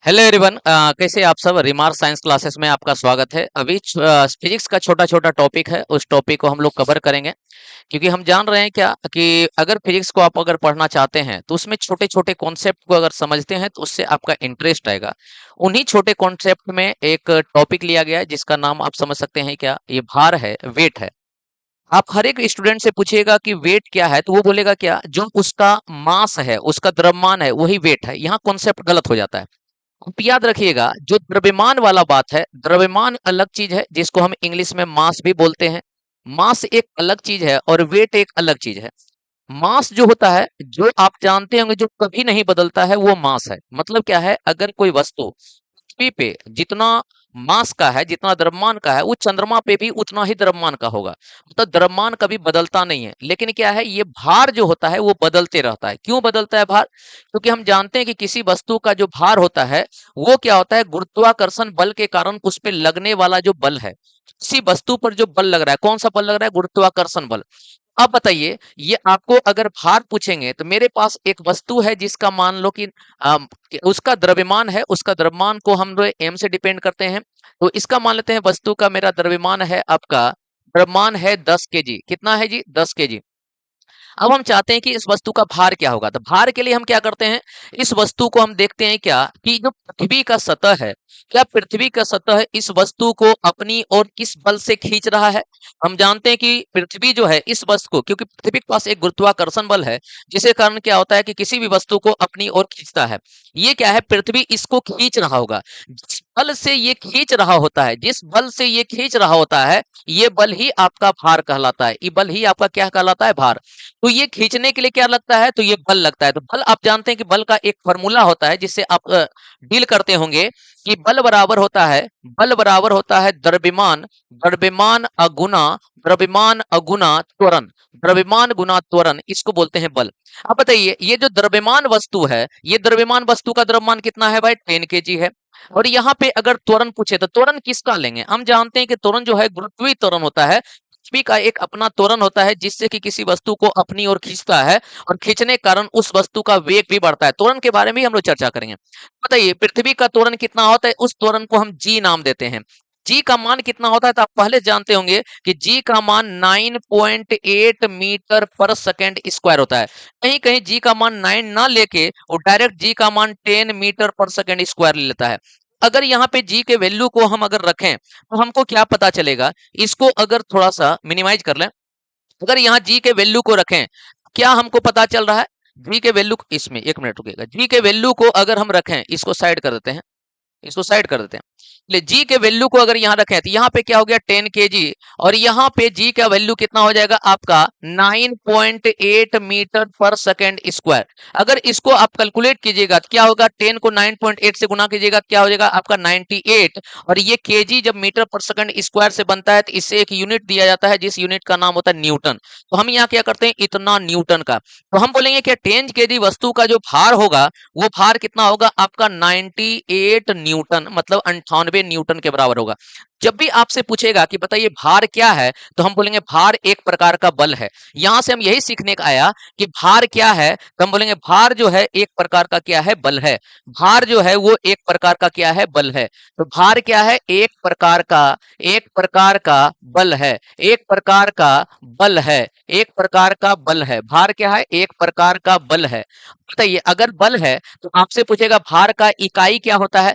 Hello everyone, कैसे आप सब। रिमार्क साइंस क्लासेस में आपका स्वागत है। अभी फिजिक्स का छोटा छोटा टॉपिक है, उस टॉपिक को हम लोग कवर करेंगे। क्योंकि हम जान रहे हैं क्या कि अगर फिजिक्स को आप अगर पढ़ना चाहते हैं तो उसमें छोटे छोटे कॉन्सेप्ट को अगर समझते हैं तो उससे आपका इंटरेस्ट आएगा। उन्हीं छोटे कॉन्सेप्ट में एक टॉपिक लिया गया है जिसका नाम आप समझ सकते हैं क्या, ये भार है, वेट है। आप हर एक स्टूडेंट से पूछिएगा कि वेट क्या है तो वो बोलेगा क्या, जो उसका मास है, उसका द्रव्यमान है, वही वेट है। यहाँ कॉन्सेप्ट गलत हो जाता है। आप याद रखिएगा, जो द्रव्यमान वाला बात है, द्रव्यमान अलग चीज है जिसको हम इंग्लिश में मास भी बोलते हैं। मास एक अलग चीज है और वेट एक अलग चीज है। मास जो होता है, जो आप जानते होंगे, जो कभी नहीं बदलता है, वो मास है। मतलब क्या है, अगर कोई वस्तु पृथ्वी पे जितना मास का है, जितना द्रव्यमान का है, वो चंद्रमा पे भी उतना ही द्रव्यमान का होगा। मतलब द्रव्यमान कभी बदलता नहीं है। लेकिन क्या है, ये भार जो होता है वो बदलते रहता है। क्यों बदलता है भार? क्योंकि हम जानते हैं कि किसी वस्तु का जो भार होता है वो क्या होता है, गुरुत्वाकर्षण बल के कारण उस पे लगने वाला जो बल है। किसी वस्तु पर जो बल लग रहा है, कौन सा बल लग रहा है? गुरुत्वाकर्षण बल। अब बताइए, ये आपको अगर भार पूछेंगे तो मेरे पास एक वस्तु है जिसका मान लो कि उसका द्रव्यमान है, उसका द्रव्यमान को हम लोग एम से डिपेंड करते हैं। तो इसका मान लेते हैं, वस्तु का मेरा द्रव्यमान है, आपका द्रव्यमान है 10 केजी। कितना है जी? 10 केजी। अब हम चाहते हैं कि इस वस्तु का भार क्या होगा। तो भार के लिए हम क्या करते हैं, इस वस्तु को हम देखते हैं क्या, कि जो पृथ्वी का सतह है, क्या पृथ्वी का सतह इस वस्तु को अपनी ओर किस बल से खींच रहा है। हम जानते हैं कि पृथ्वी जो है इस वस्तु को, क्योंकि पृथ्वी के पास एक गुरुत्वाकर्षण बल है, जिसके कारण क्या होता है कि किसी भी वस्तु को अपनी ओर खींचता है। ये क्या है, पृथ्वी इसको खींच रहा होगा। जिस बल से ये खींच रहा होता है, जिस बल से ये खींच रहा होता है, ये बल ही आपका भार कहलाता है। ये बल ही आपका क्या कहलाता है? भार। तो ये खींचने के लिए क्या लगता है? तो ये बल लगता है। तो बल, आप जानते हैं कि बल का एक फॉर्मूला होता है जिससे आप डील करते होंगे, कि बल बराबर होता है द्रव्यमान, द्रव्यमान अगुना द्रव्यमान अगुना त्वरण। द्रव्यमान गुना त्वरण, इसको बोलते हैं बल। अब बताइए, ये जो द्रव्यमान वस्तु है, ये द्रव्यमान वस्तु का द्रव्यमान कितना है भाई? 10 केजी है। और यहाँ पे अगर त्वरण पूछे तो त्वरण किसका लेंगे? हम जानते हैं कि त्वरण जो है गुरुत्वीय त्वरण होता है। पृथ्वी का एक अपना त्वरण होता है जिससे कि किसी वस्तु को अपनी ओर खींचता है, और खींचने के कारण उस वस्तु का वेग भी बढ़ता है। त्वरण के बारे में ही हम लोग चर्चा करेंगे। बताइए, पृथ्वी का त्वरण कितना होता है? उस त्वरण को हम जी नाम देते हैं। जी का मान कितना होता है तो आप पहले जानते होंगे कि जी का मान 9.8 मीटर पर सेकेंड स्क्वायर होता है। कहीं कहीं जी का मान 9 ना लेके वो डायरेक्ट जी का मान 10 मीटर पर सेकेंड स्क्वायर ले लेता है। अगर यहाँ पे जी के वैल्यू को हम अगर रखें तो हमको क्या पता चलेगा, इसको अगर थोड़ा सा मिनिमाइज कर लें, अगर यहाँ जी के वैल्यू को रखें, क्या हमको पता चल रहा है? जी के वैल्यू, इसमें एक मिनट रुकेगा, जी के वैल्यू को अगर हम रखें, इसको साइड कर देते हैं, इसको साइड कर देते हैं। ले जी के वैल्यू को अगर यहाँ रखें तो यहाँ पे क्या हो गया? 10 केजी। और यहाँ पे जी का वैल्यू कितना हो जाएगा आपका? 9.8 मीटर पर सेकेंड स्क्वायर। अगर इसको आप कैलकुलेट कीजिएगा तो क्या होगा? 10 को 9.8 से गुना कीजिएगा तो क्या हो जाएगा आपका? 98। और ये केजी जब मीटर पर सेकंड स्क्वायर से बनता है तो इससे एक यूनिट दिया जाता है, जिस यूनिट का नाम होता है न्यूटन। तो हम यहाँ क्या करते हैं, इतना न्यूटन का। तो हम बोलेंगे कि 10 केजी वस्तु का जो भार होगा, वो भार कितना होगा आपका? 98 न्यूटन, मतलब 98 न्यूटन के बराबर होगा। जब भी आपसे पूछेगा कि बताइए भार क्या है, तो हम बोलेंगे भार एक प्रकार का बल है। यहां से हम यही सीखने का आया कि भार क्या है, तो हम बोलेंगे भार जो है एक प्रकार का क्या है? बल है। भार जो है वो एक प्रकार का क्या है? बल है। तो भार क्या है? एक प्रकार का बल है। एक प्रकार का बल है। एक प्रकार का बल है। भार क्या है? एक प्रकार का बल है। बताइए, अगर बल है तो आपसे पूछेगा भार का इकाई क्या होता है?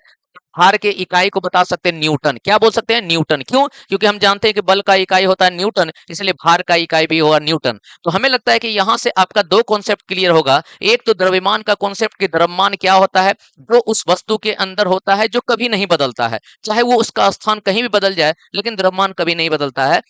भार के इकाई को बता सकते हैं न्यूटन। क्या बोल सकते हैं? न्यूटन। क्यों? क्योंकि हम जानते हैं कि बल का इकाई होता है न्यूटन, इसलिए भार का इकाई भी होगा न्यूटन। तो हमें लगता है कि यहाँ से आपका दो कॉन्सेप्ट क्लियर होगा। एक तो द्रव्यमान का कॉन्सेप्ट, कि द्रव्यमान क्या होता है, जो उस वस्तु के अंदर होता है, जो कभी नहीं बदलता है। चाहे वो उसका स्थान कहीं भी बदल जाए, लेकिन द्रव्यमान कभी नहीं बदलता है।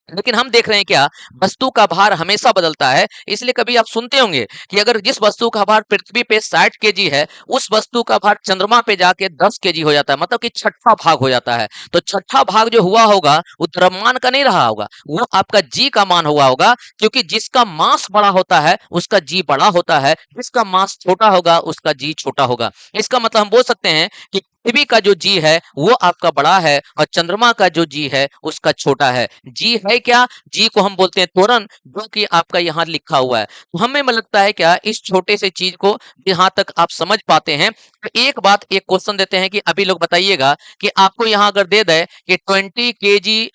लेकिन हम देख रहे हैं क्या, वस्तु का भार हमेशा बदलता है। इसलिए कभी आप सुनते होंगे कि अगर जिस वस्तु का भार पृथ्वी पे 60 केजी है, उस वस्तु का भार चंद्रमा पे जाके 10 केजी हो जाता है, मतलब कि छठा भाग हो जाता है। तो छठा भाग जो हुआ होगा वो द्रव्यमान का नहीं रहा होगा, वो आपका जी का मान हुआ होगा। क्योंकि जिसका मास बड़ा होता है उसका जी बड़ा होता है, जिसका मास छोटा होगा उसका जी छोटा होगा। इसका मतलब हम बोल सकते हैं कि पृथ्वी का जो जी है वो आपका बड़ा है और चंद्रमा का जो जी है उसका छोटा है। जी है क्या? जी को हम बोलते हैं त्वरण, जो कि आपका यहाँ लिखा हुआ है। तो हमें लगता है क्या इस छोटे से चीज को जहाँ तक आप समझ पाते हैं, तो एक बात एक क्वेश्चन देते हैं कि अभी लोग बताइएगा कि आपको यहाँ अगर दे दे कि 20 केजी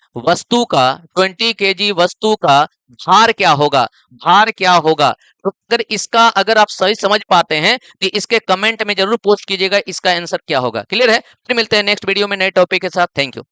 वस्तु का भार क्या होगा? भार क्या होगा? तो अगर इसका अगर आप सही समझ पाते हैं तो इसके कमेंट में जरूर पोस्ट कीजिएगा इसका आंसर क्या होगा। क्लियर है? फिर मिलते हैं नेक्स्ट वीडियो में नए टॉपिक के साथ। Thank you.